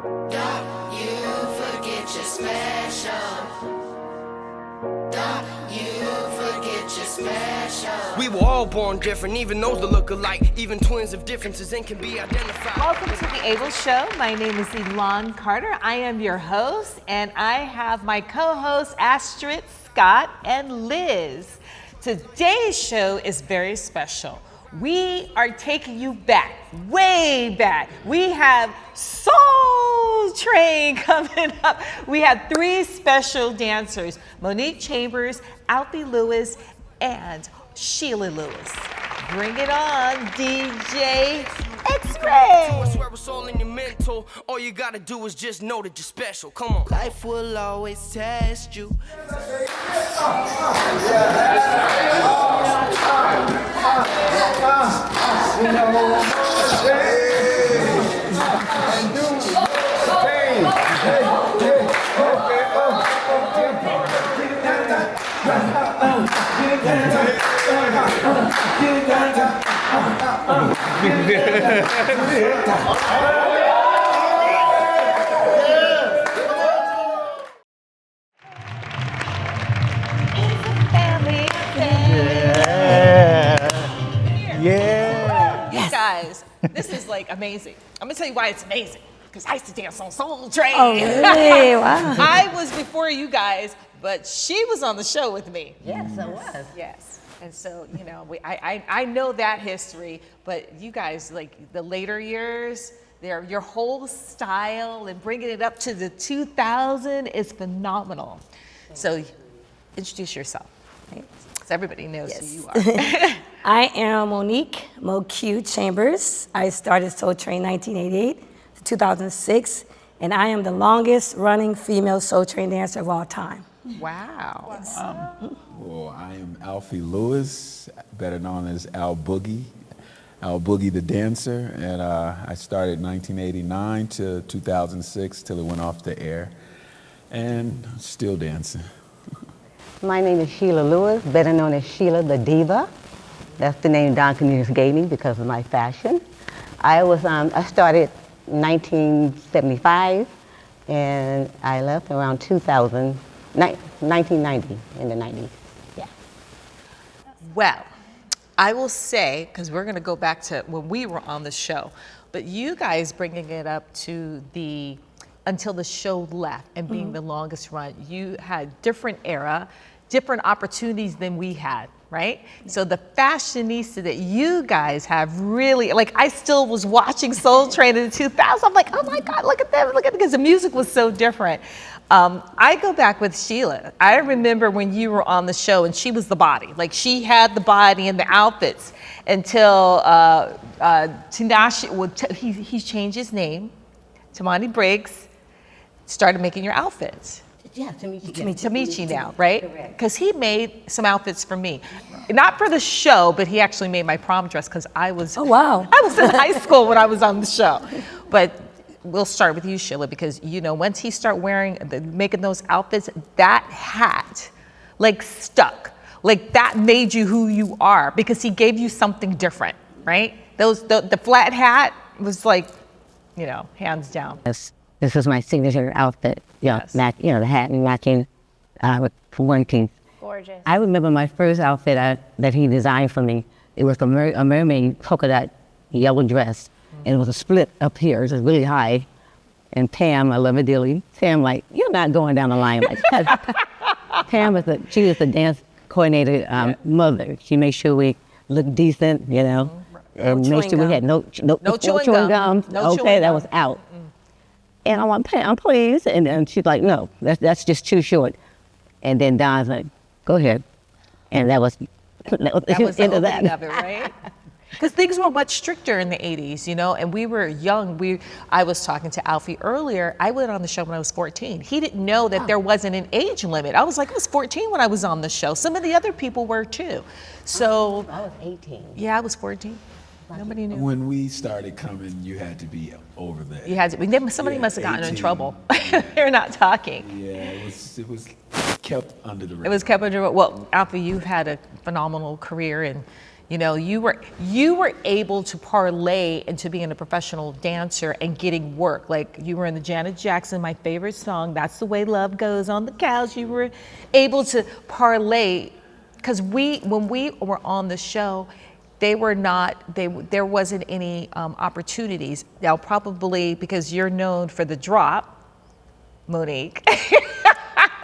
Don't you forget you're special. Don't you forget you're special. We were all born different, even those that look alike, even twins have differences and can be identified. Welcome to the Able Show. My name is Elon Carter. I am your host, and I have my co-hosts Astrid, Scott, and Liz. Today's show is very special. We are taking you back, way back. We have Soul Train coming up. We have three special dancers, Monique Chambers, Alfie Lewis, and Shelia Lewis. Bring it on, DJ X-Ray. I swear it's all in your mental. All you gotta do is just know that you're special. Come on. Life will always test you. Yes. Guys, this is like amazing. I'm gonna tell you why it's amazing. Because I used to dance on Soul Train. Oh, really? Wow. I was before you guys, but she was on the show with me. Yes, I was. Yes. And so, you know, I know that history, but you guys, like the later years, your whole style and bringing it up to the 2000 is phenomenal. So introduce yourself, right? So everybody knows who you are. I am Monique Q Chambers. I started Soul Train 1988 to 2006, and I am the longest running female Soul Train dancer of all time. Wow. Well, I am Alfie Lewis, better known as Al Boogie the dancer, and I started 1989 to 2006 till it went off the air, and still dancing. My name is Shelia Lewis, better known as Shelia the Diva. That's the name Don Cornelius gave me because of my fashion. I started 1975, and I left around 1990, in the 90s, yeah. Well, I will say, because we're going to go back to when we were on the show, but you guys bringing it up to until the show left and being the longest run, you had different era, different opportunities than we had. Right? So the fashionista that you guys have really, like I still was watching Soul Train in the 2000s. I'm like, oh my God, look at them, because the music was so different. I go back with Shelia. I remember when you were on the show and she was the body. Like she had the body and the outfits until Tinashe, he changed his name, Tamani Briggs, started making your outfits. Yeah, Tamichi now, right? Because he made some outfits for me. Not for the show, but he actually made my prom dress because I was Oh, wow. I was in high school when I was on the show. But we'll start with you, Shelia, because you know, once he started making those outfits, that hat like stuck. Like that made you who you are because he gave you something different, right? The flat hat was like, you know, hands down. This was my signature outfit, Yes. the hat and matching with one piece. Gorgeous. I remember my first outfit that he designed for me. It was a mermaid polka dot yellow dress, and it was a split up here. It was really high. And Pam, I love her dearly. Pam, like, you're not going down the line like that. Pam she was the dance coordinator mother. She made sure we looked decent, you know, and made sure we had no chewing gum. Okay, that was out. And I want Pam, please. And she's like, no, that's just too short. And then Don's like, go ahead. And that was That was the end of opening that. of it, right? Because things were much stricter in the 80s, you know, and we were young. I was talking to Alfie earlier. I went on the show when I was 14. He didn't know that there wasn't an age limit. I was like, I was 14 when I was on the show. Some of the other people were too. So I was 18. yeah, I was 14. Nobody knew. When we started coming, you had to be over that. You had to. Somebody Yeah, must have gotten in 18. trouble. They're not talking. Yeah, it was kept under the radar. It was kept under. Well, Alfie, you've had a phenomenal career, and You know, you were able to parlay into being a professional dancer and getting work. Like you were in the Janet Jackson, my favorite song, That's the Way Love Goes, on the couch. You were able to parlay, because when we were on the show, there wasn't any opportunities. Now probably because you're known for the drop, Monique.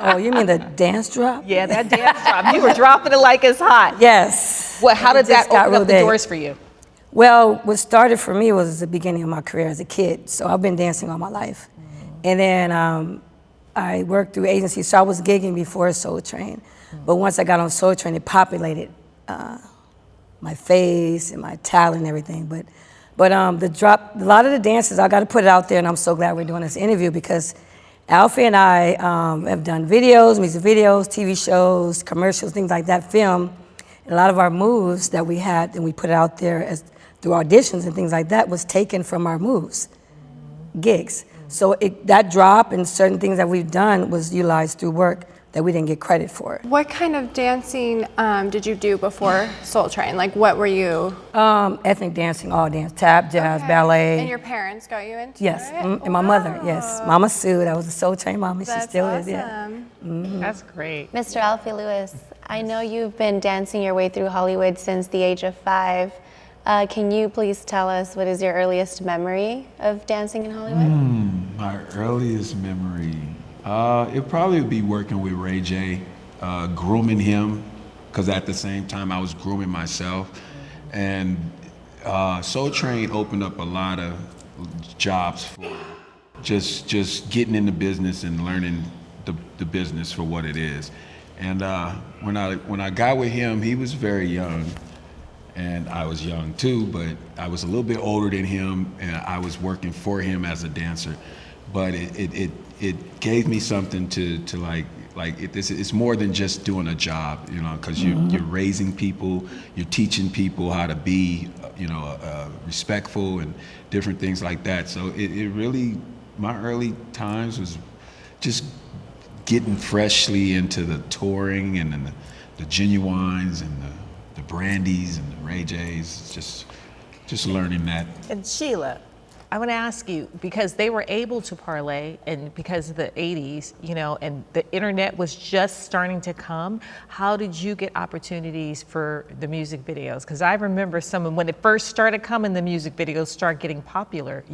Oh, you mean the dance drop? Yeah, that dance drop. You were dropping it like it's hot. Yes. Well, how did that open up the big. doors for you? Well, what started for me was the beginning of my career as a kid. So I've been dancing all my life. And then I worked through agencies. So I was gigging before Soul Train. But once I got on Soul Train, it populated my face and my talent and everything. But the drop, a lot of the dances, I got to put it out there, and I'm so glad we're doing this interview, because Alfie and I have done videos, music videos, TV shows, commercials, things like that, film. And a lot of our moves that we had and we put it out there as through auditions and things like that was taken from our moves, gigs. So that drop and certain things that we've done was utilized through work that we didn't get credit for. What kind of dancing did you do before Soul Train? Like, what were you? Ethnic dancing, all dance, tap, jazz, ballet. And your parents got you into Yes, it? and my mother, yes. Mama Sue, that was a Soul Train mama, she That's still awesome. is, yeah. That's great. Mr. Alfie Lewis, I know you've been dancing your way through Hollywood since the age of 5. Can you please tell us what is your earliest memory of dancing in Hollywood? My earliest memory, it probably would be working with Ray J, grooming him, because at the same time I was grooming myself. And Soul Train opened up a lot of jobs for just getting in the business and learning the business for what it is. And when I got with him, he was very young, and I was young too, but I was a little bit older than him, and I was working for him as a dancer. But it gave me something to it's more than just doing a job, you know, because you're raising people, you're teaching people how to be, you know, respectful and different things like that. So it really, my early times was just getting freshly into the touring and then the Genuines and the Brandies and the Ray J's, just learning that. And Shelia, I want to ask you, because they were able to parlay, and because of the 80s, you know, and the internet was just starting to come, how did you get opportunities for the music videos? Because I remember when it first started coming, the music videos started getting popular.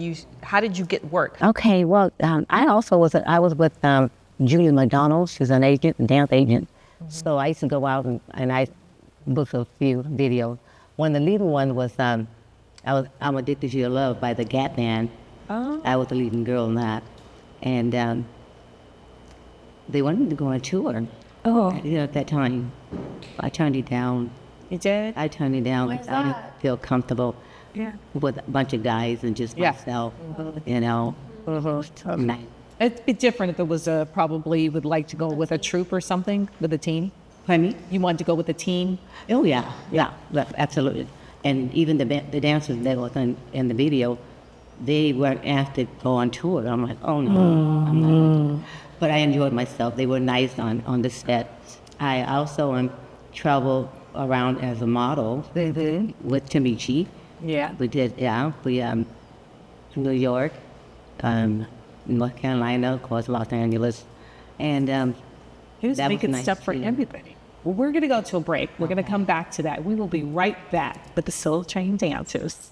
How did you get work? Okay, well, I was with Julia McDonald. She's an agent, a dance agent. So I used to go out and I booked a few videos. One of the leading one was I'm Addicted to Your Love by the Gap Band. Oh. I was the leading girl in that. And they wanted me to go on tour. Oh. You know, at that time. I turned it down. You did? I turned it down. I didn't feel comfortable with a bunch of guys and just myself, you know. It'd be different if it was probably would like to go with a troupe or something, with a team. Pardon me? You wanted to go with a team? Oh, yeah, absolutely. And even the dancers that was in the video, they weren't asked to go on tour. I'm like, oh no, I'm not. But I enjoyed myself. They were nice on the set. I also traveled around as a model with Tamichi. Yeah. We did, New York, North Carolina, of course, Los Angeles. And He was that making was nice stuff for too. everybody. Well, we're going to go to a break. We're going to come back to that. We will be right back with the Soul Train dancers.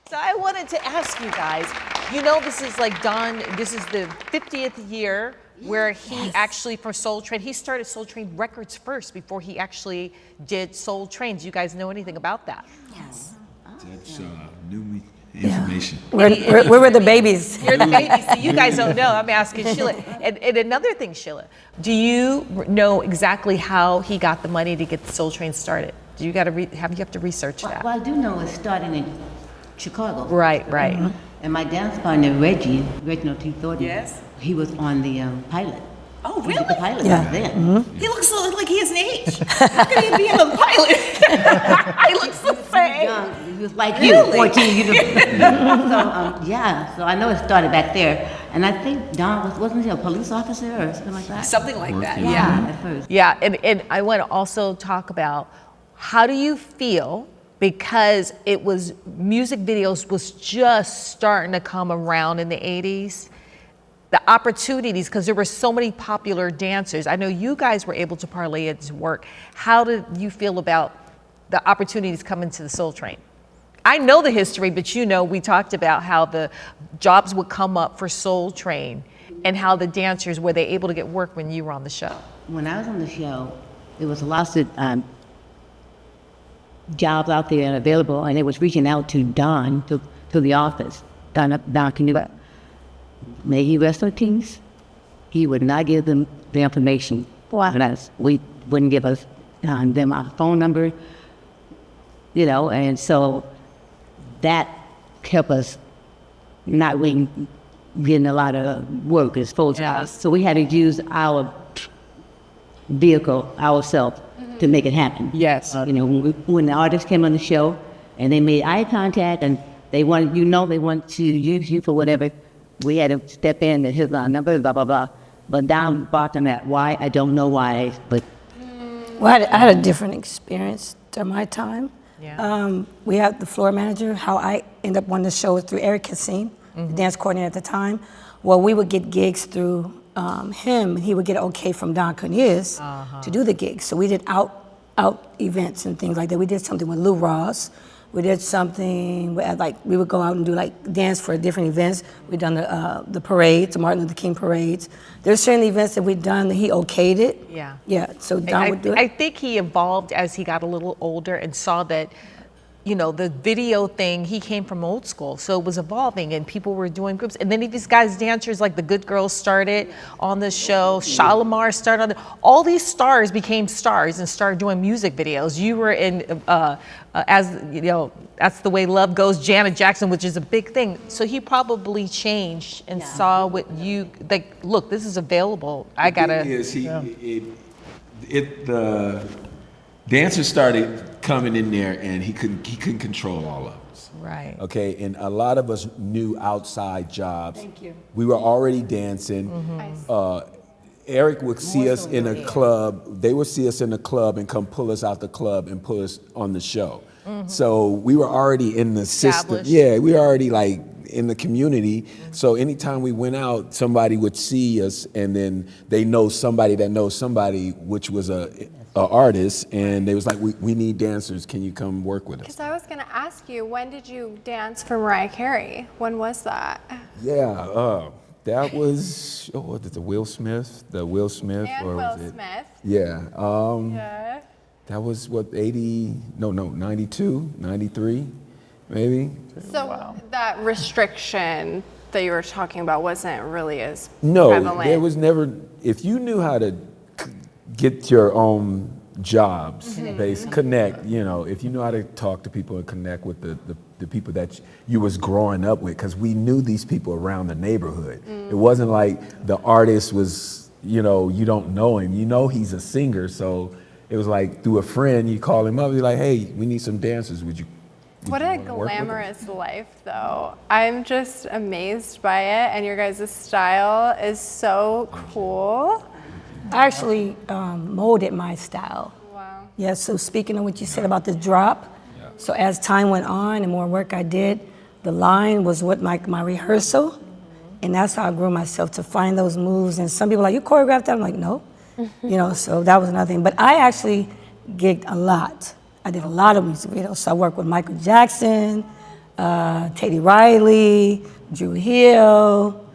So I wanted to ask you guys, you know, this is the 50th year where he actually, for Soul Train, he started Soul Train Records first before he actually did Soul Train. Do you guys know anything about that? Yes. That's new information. We were the babies. You're the baby, so you guys don't know. I'm asking Shelia. And another thing, Shelia, do you know exactly how he got the money to get the Soul Train started? Do you have to research that? Well, I do know it's starting in Chicago. Right. And my dance partner, Reginald T. Thornton, he was on the pilot. Oh, He was really? the pilot Yeah. back then. He looks so like he has an age. How can he be in a pilot? He looks the same. Young, he was like Really? you, 14. You just, yeah. So I know it started back there, and I think Don wasn't he a police officer or something like that? Something like that. Yeah, at first. Yeah, and I want to also talk about how do you feel, because it was music videos was just starting to come around in the 80s, the opportunities, because there were so many popular dancers. I know you guys were able to parlay it to work. How did you feel about the opportunities coming to the Soul Train? I know the history, but you know, we talked about how the jobs would come up for Soul Train and how the dancers, were they able to get work when you were on the show? When I was on the show, there was lots of jobs out there and available, and they was reaching out to Don, to the office. Don, can you, may he rest in peace? He would not give them the information. Wow. We wouldn't give us them our phone number, you know, and so that kept us not really getting a lot of work as full time. So we had to use our vehicle ourselves to make it happen. Yes. You know, when the artists came on the show and they made eye contact and they wanted, they want to use you for whatever, we had to step in and hit our number, blah, blah, blah. But down bottom at why, I don't know why, but. Well, I had a different experience during my time. Yeah. We had the floor manager. How I ended up on the show was through Eric Cassine, the dance coordinator at the time. Well, we would get gigs through him, and he would get okay from Don Cornelius to do the gigs. So we did out events and things like that. We did something with Lou Ross. We did something we would go out and do dance for different events. We'd done the parades, the Martin Luther King parades. There's certain events that we'd done that he okayed it. Yeah. Yeah. So Don would do it. I think he evolved as he got a little older and saw that, you know, the video thing, he came from old school, so it was evolving and people were doing groups. And then these guys, dancers like the Good Girls started on the show, Shalimar started on all these stars became stars and started doing music videos. You were in, as you know, That's the Way Love Goes, Janet Jackson, which is a big thing. So he probably changed and saw what you, look, this is available. I gotta. The dancers started coming in there, and he couldn't control all of us. Right. Okay, and a lot of us knew outside jobs. Thank you. We were already dancing. Eric would see us in a club. They would see us in the club and come pull us out the club and put us on the show. So we were already in the system. Established. Yeah, we were already in the community. So anytime we went out, somebody would see us, and then they know somebody that knows somebody, which was a artist, and they was like, we need dancers. Can you come work with us? Because I was going to ask you, when did you dance for Mariah Carey? When was that? Yeah, that was what is it, Will Smith? The Will Smith, And or Will was it? Smith. Yeah. Yeah. That was what, 92, 93, maybe. So that restriction that you were talking about wasn't really as No, prevalent. there was never. If you knew how to get your own jobs, connect. You know, if you knew how to talk to people and connect with the people that you was growing up with, because we knew these people around the neighborhood. It wasn't like the artist was, you know, you don't know him. You know he's a singer, so it was like through a friend, you call him up, you're like, hey, we need some dancers. Would you What a wanna work with us? glamorous life, though. I'm just amazed by it, and your guys' style is so cool. I actually molded my style. Wow. Yeah, so speaking of what you said about the drop, so as time went on and more work I did, the line was what my rehearsal, and that's how I grew myself to find those moves. And some people are like, you choreographed that? I'm like, no. You know, so that was another thing. But I actually gigged a lot. I did a lot of music videos. So I worked with Michael Jackson, Teddy Riley, Drew Hill.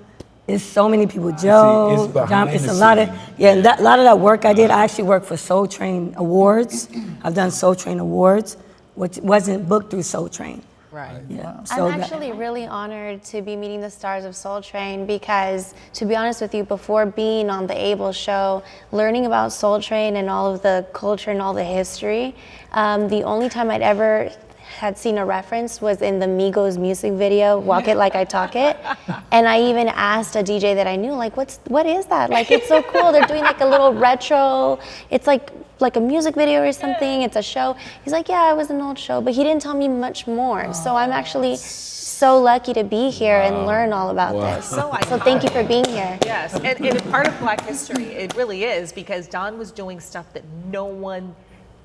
It's so many people. Joe, it's behind John. It's the a lot of scene. a lot of that work I did. I actually worked for Soul Train Awards. I've done Soul Train Awards, which wasn't booked through Soul Train. Right. Yeah. So I'm actually really honored to be meeting the stars of Soul Train because, to be honest with you, before being on the Able show, learning about Soul Train and all of the culture and all the history, the only time I'd ever had seen a reference was in the Migos music video, Walk It Like I Talk It. And I even asked a DJ that I knew, like, what is that? Like, it's so cool. They're doing like a little retro, it's like a music video or something, it's a show. He's like, yeah, it was an old show, but he didn't tell me much more. So I'm actually so lucky to be here and learn all about this. So thank you for being here. Yes, and it's part of Black history. It really is, because Don was doing stuff that no one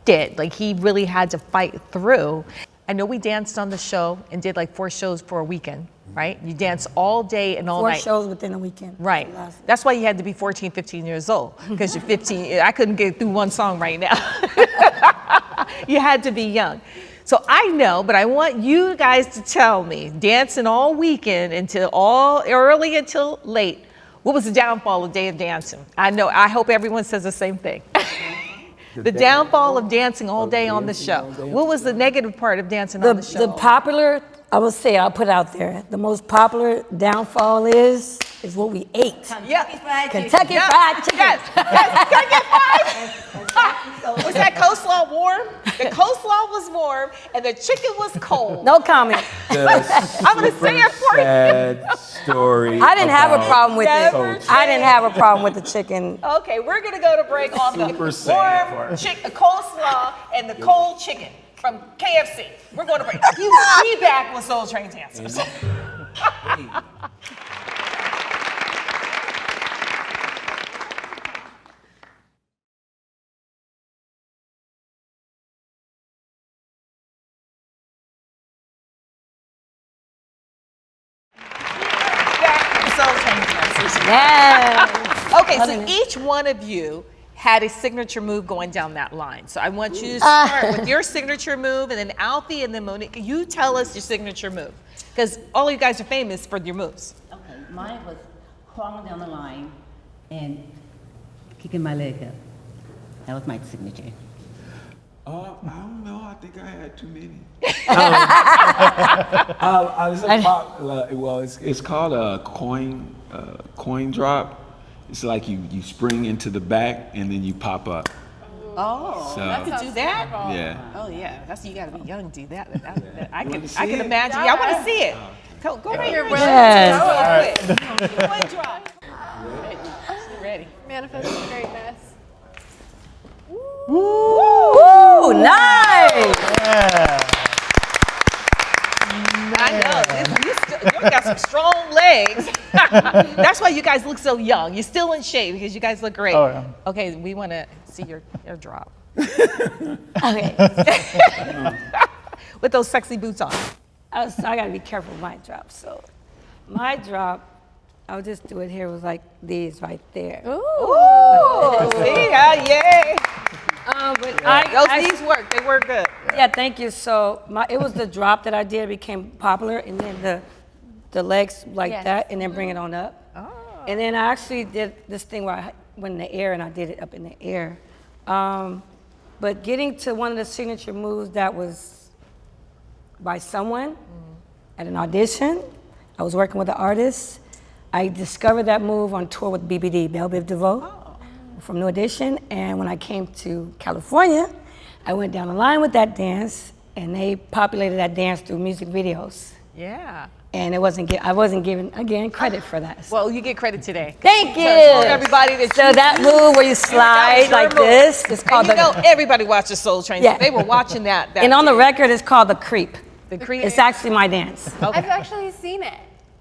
did. Like, he really had to fight through. I know we danced on the show and did like 4 shows for a weekend, right? You danced all day and all 4 night. shows within a weekend. Right. That's why you had to be 14, 15 years old, because you're 15. I couldn't get through one song right now. You had to be young. So I know, but I want you guys to tell me, dancing all weekend until early until late, what was the downfall of Day of Dancing? I know, I hope everyone says the same thing. The downfall of dancing all day on the show. What was the negative part of dancing on the show? The popular, I will say, I'll put it out there, the most popular downfall is what we ate. Kentucky Fried Kentucky Fried Chicken. Yes, Kentucky Fried. Was that coleslaw warm? The coleslaw was warm and the chicken was cold. No comment. I'm going to say it for you. Sad story. I didn't have a problem with Never it. I didn't have a problem with the chicken. Okay, we're going to go to break on the Super sad warm part. coleslaw and the cold chicken from KFC. We're going to break. We back with Soul Train Dancers. Yes. Okay, so each one of you had a signature move going down that line. So I want you to start with your signature move, and then Alfie, and then Monique. You tell us your signature move, because all you guys are famous for your moves. Okay, mine was crawling down the line and kicking my leg up. That was my signature. I don't know. I think I had too many. It's called a coin drop. It's like you spring into the back and then you pop up. Oh, So- I could do that? Yeah. Oh yeah, you gotta be young to do that. I can imagine. Yeah, I want to see it. Go right here. Yes. Coin drop. Ready. Manifest greatness. Ooh, nice. I know. You got some strong legs. That's why you guys look so young. You're still in shape because you guys look great. Oh, yeah. Okay, we want to see your drop. Okay. With those sexy boots on. I gotta be careful with my drop. So my drop, I'll just do it here. It was like these right there. Ooh, see, yay. But These work. They work good. yeah, thank you. So it was the drop that I did became popular, and then the legs like Yes. that, and then bring it on up. And then I actually did this thing where I went in the air, and I did it up in the air. But getting to one of the signature moves that was by someone at an audition, I was working with an artist. I discovered that move on tour with BBD, Belle Biv DeVoe, from New Edition. And when I came to California, I went down the line with that dance, and they populated that dance through music videos. Yeah. And I wasn't given, again, credit for that. Well, you get credit today. Thank you. So everybody that So that move where you slide like this, it's called and you know everybody watches Soul Train. Yeah. They were watching that. And on the record, it's called the creep. The creep. It's actually my dance. I've actually seen it.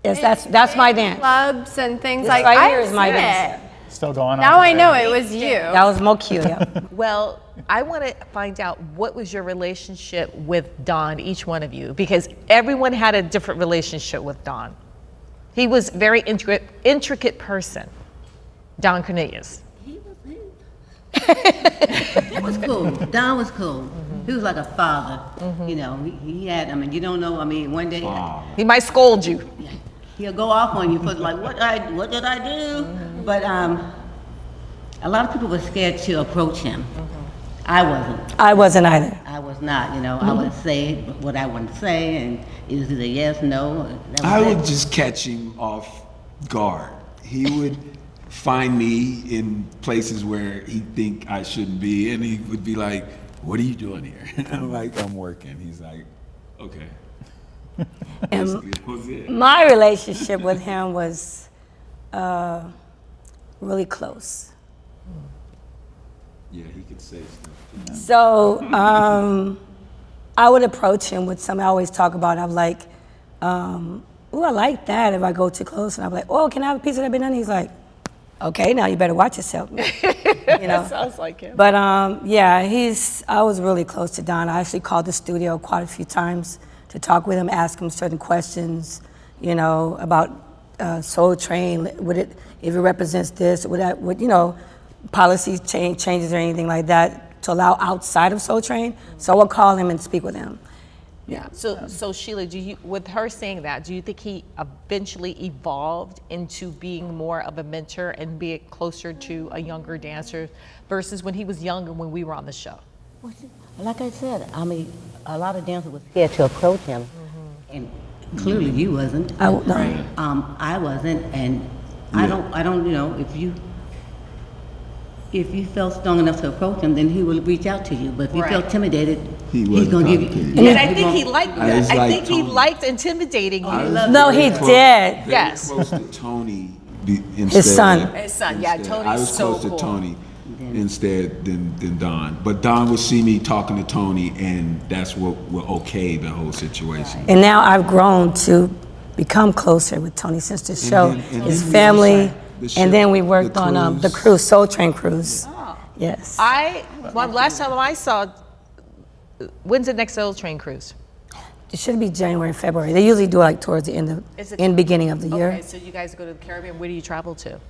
Yes, that's my dance. Clubs and things This like right I've here is my seen dance. it. Still going on. Now I know it was you. That was Mo'Q, yeah. Well, I want to find out what was your relationship with Don, each one of you, because everyone had a different relationship with Don. He was a very intricate person, Don Cornelius. He was cool. Don was cool. He was like a father. You know, he had, I mean, you don't know, I mean, one day He might scold you. he'll go off on you for like, what did I do? But a lot of people were scared to approach him. I wasn't. I wasn't either. I was not, you know. I would say what I wanted to say, and it was either yes, no. That was I it. would just catch him off guard. He would find me in places where he'd think I shouldn't be, and he would be like, "What are you doing here?" I'm like, "I'm working." He's like, Okay. And That was it. my relationship with him was really close. Yeah, he could say stuff. So I would approach him with something I always talk about. I'm like, oh, I like that if I go too close. And I'm like, oh, can I have a piece of that banana? He's like, okay, now you better watch yourself. You know? Sounds like him. But yeah, I was really close to Don. I actually called the studio quite a few times to talk with him, ask him certain questions, you know, about Soul Train, if it represents this, would you know, policy changes or anything like that to allow outside of Soul Train. So I would call him and speak with him. Yeah. So Sheila, with her saying that, do you think he eventually evolved into being more of a mentor and be closer to a younger dancer versus when he was younger when we were on the show? Like I said, I mean, a lot of dancers were scared to approach him, and clearly you wasn't. I wasn't, and I don't, you know, if you felt strong enough to approach him, then he will reach out to you. But if you felt intimidated, he's going to give you. And I think he liked that. I think he liked intimidating you. No, he did. Yes. Close to Tony. His son. His son, yeah, Tony's I was so close to cool. Tony instead than Don. But Don would see me talking to Tony, and that's what will okay the whole situation. And now I've grown to become closer with Tony since the show. and His then family, the show, and then we worked the on the cruise. cruise, Soul Train cruise. Yes. Last time I saw, when's the next Soul Train cruise? It should be January, February. They usually do it like towards the end beginning of the year. Okay, so you guys go to the Caribbean. Where do you travel to?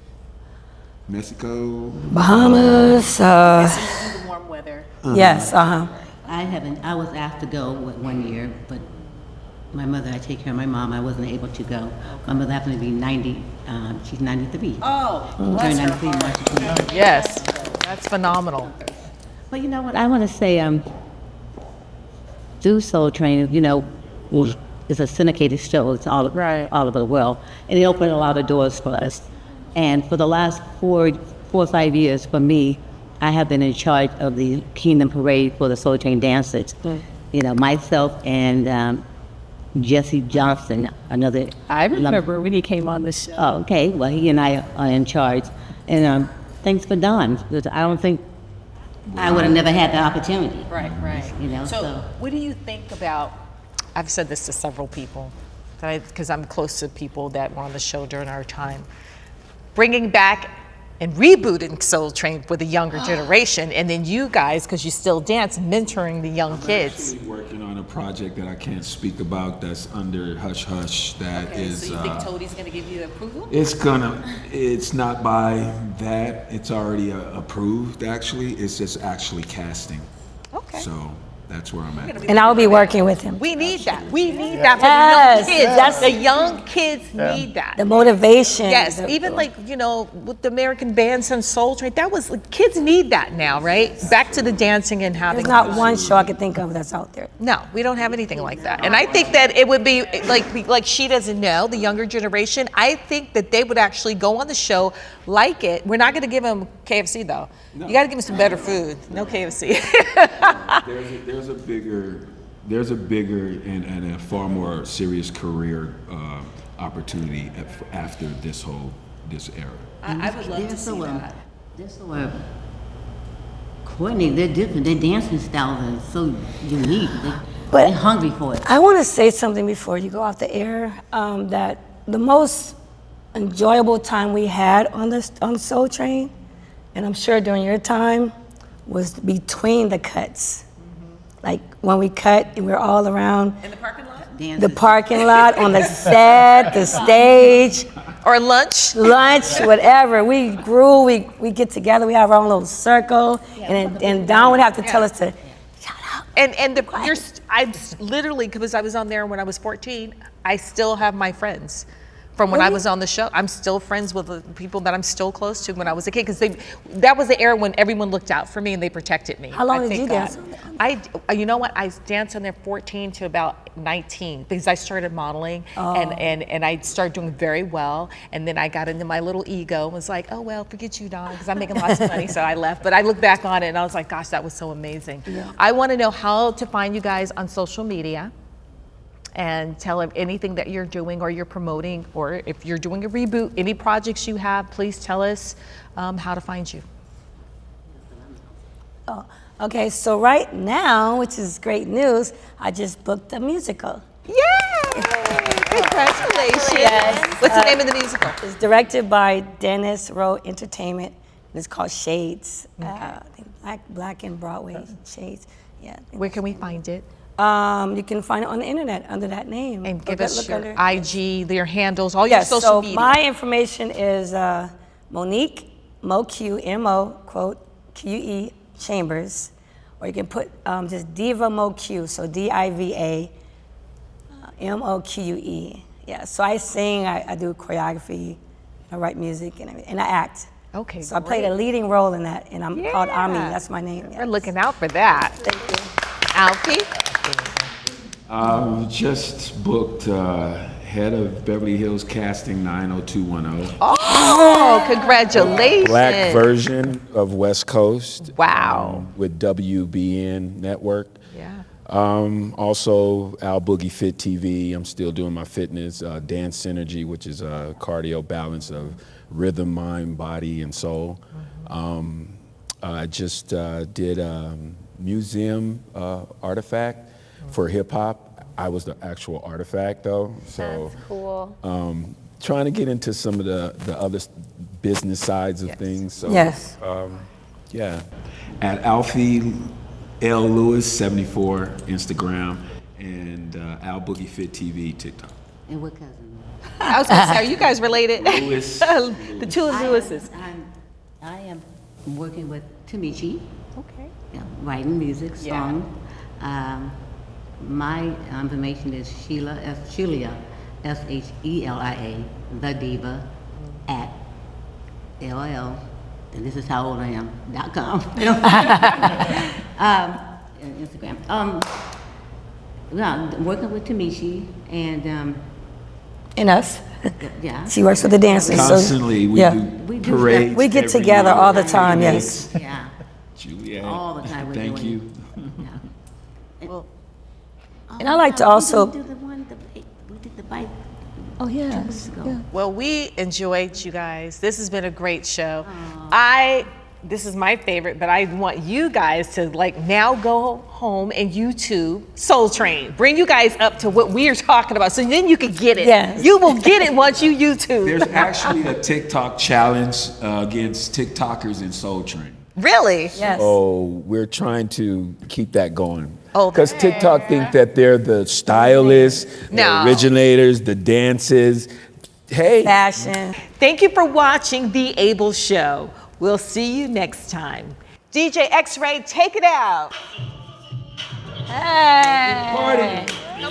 Mexico. Bahamas. So you do the warm weather. Yes. I was asked to go one year, but my mother, I take care of my mom, I wasn't able to go. My mother happened to be 90, she's 93. Oh, Turned 93 March 29th. yes, that's phenomenal. But you know what, I want to say, through Soul Train, you know, it's a syndicated show, it's all over the world, and it opened a lot of doors for us. And for the last 4 or 5 years, for me, I have been in charge of the Kingdom Parade for the Soul Train dancers. You know, myself and Jesse Johnson, another. I remember when he came on the show. Oh, okay. Well, he and I are in charge. And thanks for Don, because I don't think I would have never had the opportunity. Right. You know, So what do you think about, I've said this to several people, because I'm close to people that were on the show during our time, bringing back and rebooting Soul Train for the younger generation, and then you guys, because you still dance, mentoring the young kids. I'm actually working on a project that I can't speak about that's under hush hush. That is. So you think Toadie's going to give you approval? It's not by that. It's already approved. Actually, it's just actually casting. Okay. So that's where I'm at. And I'll be working with him. We need that. We need that for the young kids. Yes. The young kids need that. The motivation. Yes, even like, you know, with the American bands and Soul Train, that was, like, kids need that now, right? Back to the dancing and having. There's not one show I could think of that's out there. No, we don't have anything like that. And I think that it would be, like she doesn't know, the younger generation, I think that they would actually go on the show, like it. We're not going to give them KFC, though. No. You got to give them some better food. No KFC. There's a bigger and a far more serious career opportunity after this era. I would love to see that. They're so coordinated, they're different, their dancing styles are so unique. They're hungry for it. I want to say something before you go off the air, that the most enjoyable time we had on Soul Train, and I'm sure during your time, was between the cuts. Like when we cut and we're all around In the parking lot? the parking lot, on the set, the stage, Or lunch? whatever. We grew, we get together, we have our own little circle, and Don would have to tell us to shout out. I literally, because I was on there when I was 14, I still have my friends from when I was on the show. I'm still friends with the people that I'm still close to when I was a kid, because that was the era when everyone looked out for me and they protected me. How long did you God. dance on You know what? I danced on there 14 to about 19 because I started modeling and I started doing very well. And then I got into my little ego and was like, oh, well, forget you, Don, because I'm making lots of money. So I left. But I look back on it and I was like, gosh, that was so amazing. Yeah. I want to know how to find you guys on social media. and tell them anything that you're doing or you're promoting, or if you're doing a reboot, any projects you have, please tell us how to find you. Oh, okay, so right now, which is great news, I just booked a musical. Yay! Congratulations. Yes. What's the name of the musical? It's directed by Dennis Rowe Entertainment. And it's called Shades. I think Black and Broadway Shades. Yeah. Where can we find it? You can find it on the internet under that name. And give Look us your under- IG, your handles, all your social so media. my information is Monique, MoQ, M-O, quote, Q-E, Chambers. Or you can put just Diva MoQ, so D-I-V-A, M-O-Q-U-E. Yeah, so I sing, I do choreography, I write music, and I act. Okay, So I played a leading role in that, and I'm called Ami, Yeah. that's my name. We're looking out for that. Thank you. Alfie? Just booked head of Beverly Hills Casting 90210. Oh, congratulations. Black version of West Coast. Wow. With WBN Network. Yeah. Also, Al Boogie Fit TV. I'm still doing my fitness. Dance Synergy, which is a cardio balance of rhythm, mind, body, and soul. I just did a museum artifact for hip hop. I was the actual artifact though. So That's cool. trying to get into some of the other business sides of things. So, Yes. yeah. At Alfie L. Lewis 74 Instagram and Al Boogie Fit TV TikTok. And what cousin? I was going to say, are you guys related? Lewis. The two of Lewises. I am working with Tamichi, Okay. writing music, Yeah. song. My information is Shelia, S-H-E-L-I-A, the Diva, at LL, and this is how old I am, .com. Instagram. Well, I'm working with Tamichi, and And us. yeah. She works with the dancers. Constantly, we yeah. do do parades. We get every together year. all the time, yes. Yeah. Juliet. All the time we're Thank doing you. Yeah. And I like to also. We did the bike. Oh, yes. Yeah. Well, we enjoyed you guys. This has been a great show. This is my favorite, but I want you guys to now go home and YouTube Soul Train. Bring you guys up to what we are talking about, so then you can get it. Yes. You will get it once you YouTube. There's actually a TikTok challenge against TikTokers in Soul Train. Really? Yes. Oh, we're trying to keep that going. Oh, Because TikTok think that they're the stylists, No. the originators, the dances. Hey. Fashion. Thank you for watching The Able Show. We'll see you next time. DJ X-Ray, take it out. Hey. Party. We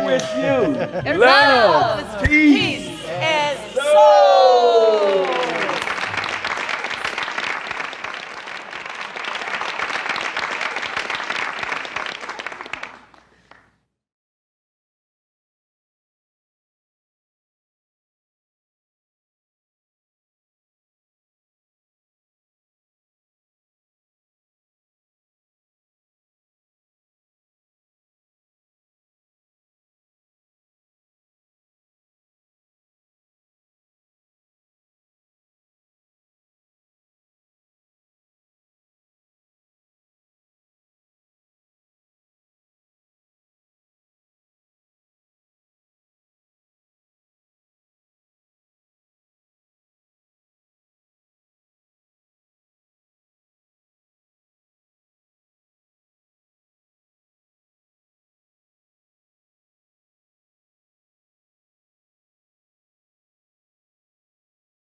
with you. Love, peace, and soul.